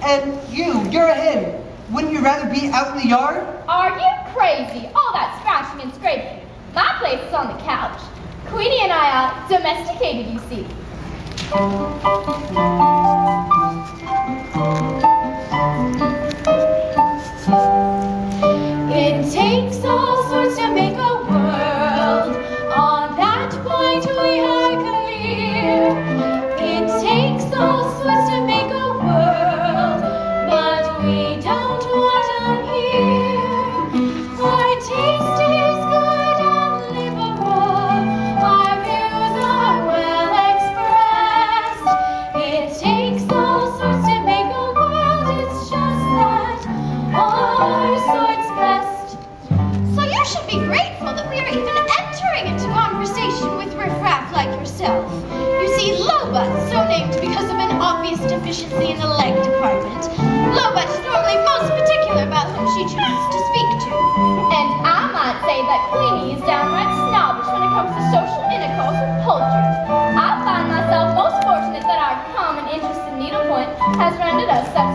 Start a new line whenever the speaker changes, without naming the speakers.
And you're a him. Wouldn't you rather be out in the yard?
Are you crazy? All that scratching and scraping. My place is on the couch. Queenie and I are domesticated, you see.
It takes all sorts to make a world. On that point we are clear. It takes all sorts to make a world, but we don't want them here. Our taste is good and liberal. Our views are well expressed. It takes all sorts to make a world. It's just that our sort's best.
So you should be grateful that we are even entering into conversation with riffraff like yourself. You see, Loba is so named because of an obvious deficiency in the leg department. Loba is normally most particular about whom she chooses to speak to.
And I might say that Queenie is downright snobbish when it comes to social intercourse with poultry. I find myself most fortunate that our common interest in needlepoint has rendered us such